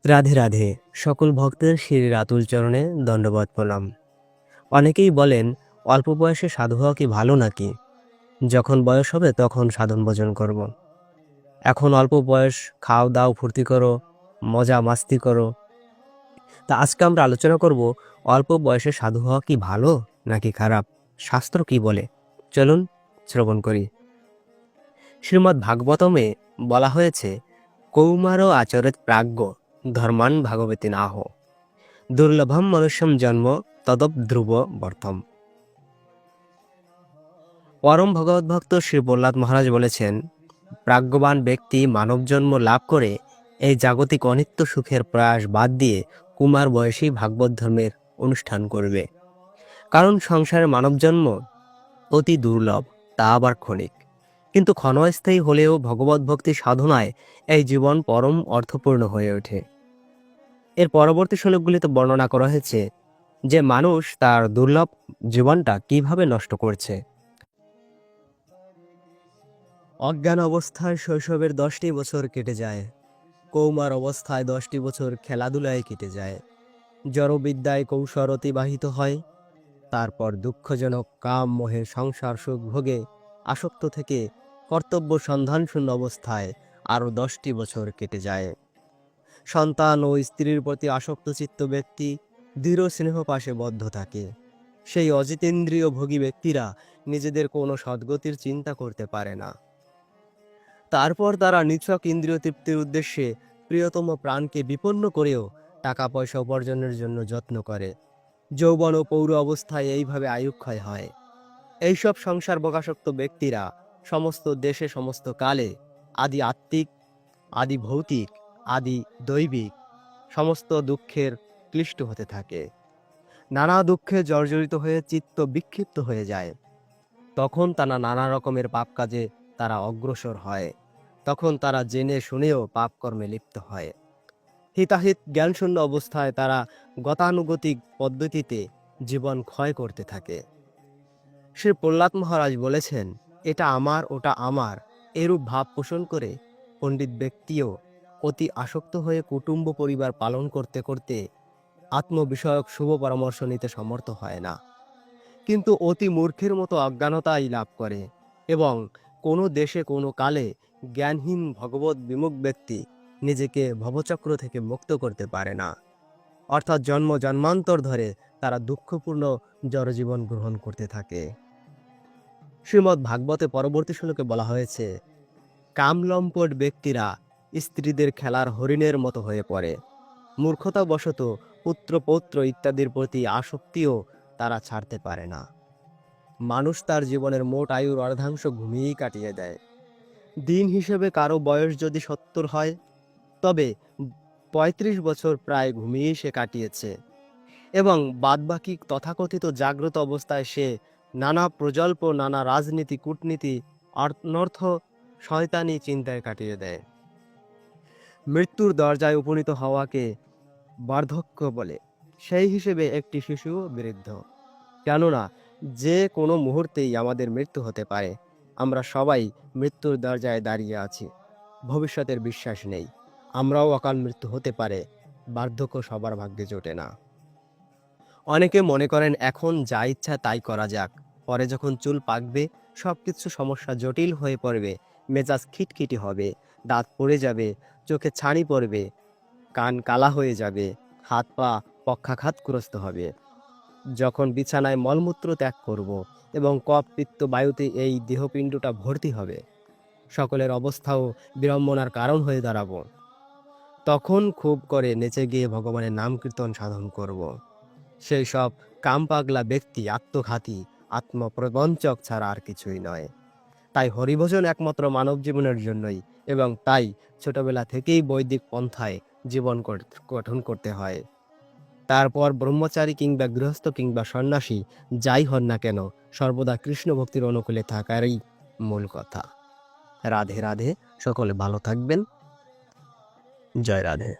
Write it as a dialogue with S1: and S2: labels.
S1: রাধে রাধে। সকল ভক্তের শ্রীর আতুল চরণে দণ্ডবত প্রণাম। অনেকেই বলেন, অল্প বয়সে সাধু হওয়া কি ভালো নাকি? যখন বয়স হবে তখন সাধন ভোজন করব। এখন অল্প বয়স, খাও দাও ফুর্তি করো, মজা মাস্তি করো। তা আজকে আমরা আলোচনা করব, অল্প বয়সে সাধু হওয়া কি ভালো নাকি খারাপ, শাস্ত্র কি বলে। চলুন শ্রবণ করি। শ্রীমদ্ ভাগবতমে বলা হয়েছে, কৌমারও আচরেত প্রাজ্ঞ ধর্মান ভাগবতী নাহ, দুর্লভম মনুষ্যম জন্ম তদব ধ্রুব বর্তম। পরম ভগবদ্ভক্ত শ্রী প্রহ্লাদ মহারাজ বলেছেন, প্রাজ্ঞবান ব্যক্তি মানব জন্ম লাভ করে এই জাগতিক অনিত্য সুখের প্রয়াস বাদ দিয়ে কুমার বয়সী ভাগবত ধর্মের অনুষ্ঠান করবে। কারণ সংসারের মানব জন্ম অতি দুর্লভ, তা আবার ক্ষণিক, কিন্তু ক্ষণস্থায়ী হলেও ভগবত ভক্তি সাধনায় এই জীবন পরম অর্থপূর্ণ হয়ে ওঠে। এর পরবর্তী শ্লোকগুলিতে বর্ণনা করা হয়েছে যে মানুষ তার দুর্লভ জীবনটা কিভাবে নষ্ট করছে। অজ্ঞান অবস্থায় শৈশবের 10টি বছর কেটে যায়, কৌমার অবস্থায় 10টি বছর খেলাধুলায় কেটে যায়, জড়বিদ্যায় কৌশল অতিবাহিত হয়, তারপর দুঃখজনক কাম মোহে সংসার সুখ ভোগে আসক্ত থেকে কর্তব্য সন্ধান শূন্য অবস্থায় আরও 10টি বছর কেটে যায়। সন্তান ও স্ত্রীর প্রতি আসক্ত চিত্ত ব্যক্তি দৃঢ় স্নেহপাশে বদ্ধ থাকে। সেই অজিতেন্দ্রিয় ভোগী ব্যক্তিরা নিজেদের কোনো সদ্গতির চিন্তা করতে পারে না। তারপর তারা নিছক ইন্দ্রিয় তৃপ্তির উদ্দেশ্যে প্রিয়তম প্রাণকে বিপন্ন করেও টাকা পয়সা উপার্জনের জন্য যত্ন করে। যৌবন ও পৌর অবস্থায় এইভাবে আয়ুক্ষয় হয়। এইসব সংসার ভোগাসক্ত ব্যক্তিরা সমস্ত দেশে সমস্ত কালে আদি আত্মিক, আদি ভৌতিক, আদি দৈবিক সমস্ত দুঃখের ক্লিষ্ট হতে থাকে। নানা দুঃখে জর্জরিত হয়ে চিত্ত বিক্ষিপ্ত হয়ে যায়। তখন তারা নানা রকমের পাপ কাজে তারা অগ্রসর হয়। তখন তারা জেনে শুনেও পাপ কর্মে লিপ্ত হয়। হিতাহিত জ্ঞানশূন্য অবস্থায় তারা গতানুগতিক পদ্ধতিতে জীবন ক্ষয় করতে থাকে। শ্রী প্রহ্লাদ মহারাজ বলেছেন, এটা আমার ওটা আমার এরূপ ভাব পোষণ করে পণ্ডিত ব্যক্তিও অতি আসক্ত হয়ে কুটুম্ব পরিবার পালন করতে করতে আত্মবিষয়ক শুভ পরামর্শ নিতে সমর্থ হয় না, কিন্তু অতি মূর্খের মতো অজ্ঞানতাই লাভ করে। এবং কোনো দেশে কোনো কালে জ্ঞানহীন ভগবত বিমুখ ব্যক্তি নিজেকে ভবচক্র থেকে মুক্ত করতে পারে না, অর্থাৎ জন্ম জন্মান্তর ধরে তারা দুঃখপূর্ণ জড়জীবন গ্রহণ করতে থাকে। শ্রীমদ্ ভাগবতে পরবর্তী শ্লোকে বলা হয়েছে, কামলম্পট ব্যক্তিরা স্ত্রীদের খেলার হরিণের মতো হয়ে পড়ে। মূর্খতাবশত পুত্র পৌত্র ইত্যাদির প্রতি আসক্তিও তারা ছাড়তে পারে না। মানুষ তার জীবনের মোট আয়ুর অর্ধাংশ ঘুমিয়েই কাটিয়ে দেয়। দিন হিসেবে কারো বয়স যদি 70 হয়, তবে 35 বছর প্রায় ঘুমিয়েই সে কাটিয়েছে, এবং বাদবাকি তথাকথিত জাগ্রত অবস্থায় সে নানা প্রজল্প, নানা রাজনীতি, কূটনীতি, অনর্থ, শয়তানি চিন্তায় কাটিয়ে দেয়। মৃত্যুর দরজায় উপনীত হওয়াকে বার্ধক্য বলে। সেই হিসেবে একটি শিশুও বৃদ্ধ, কেননা যে কোনো মুহূর্তেই আমাদের মৃত্যু হতে পারে। আমরা সবাই মৃত্যুর দরজায় দাঁড়িয়ে আছি, ভবিষ্যতের বিশ্বাস নেই, আমরাও অকাল মৃত্যু হতে পারে। বার্ধক্য সবার ভাগ্যে জোটে না। অনেকে মনে করেন এখন যা ইচ্ছা তাই করা যাক, পরে যখন চুল পাকবে, সবকিছু সমস্যা জটিল হয়ে পড়বে, মেজাজ খিটখিটি হবে, দাঁত পড়ে যাবে, চোখে ছানি পড়বে, কান কালা হয়ে যাবে, হাত পা পক্ষাঘাতগ্রস্ত হবে। যখন বিছানায় মলমূত্র ত্যাগ করব এবং কফ পিত্ত বায়ুতে এই দেহপিণ্ডটা ভর্তি হবে, সকলের অবস্থাও বিড়ম্বনার কারণ হয়ে দাঁড়াবো, তখন খুব করে নেচে গিয়ে ভগবানের নাম কীর্তন সাধন করব। সেই সব কাম পাগলা ব্যক্তি আত্মঘাতী, আত্মপ্রবঞ্চক ছাড়া আর কিছুই নয়। তাই হরিভজন একমাত্র মানব জীবনের জন্যই, এবং তাই ছোটবেলা থেকেই বৈদিক পন্থায় জীবন গঠন করতে হয়। তারপর ব্রহ্মচারী কিংবা গৃহস্থ কিংবা সন্ন্যাসী যাই হন না কেন, সর্বদা কৃষ্ণ ভক্তির অনুকূলে থাকারই মূল কথা। রাধে রাধে। সকলে ভালো থাকবেন। জয় রাধে।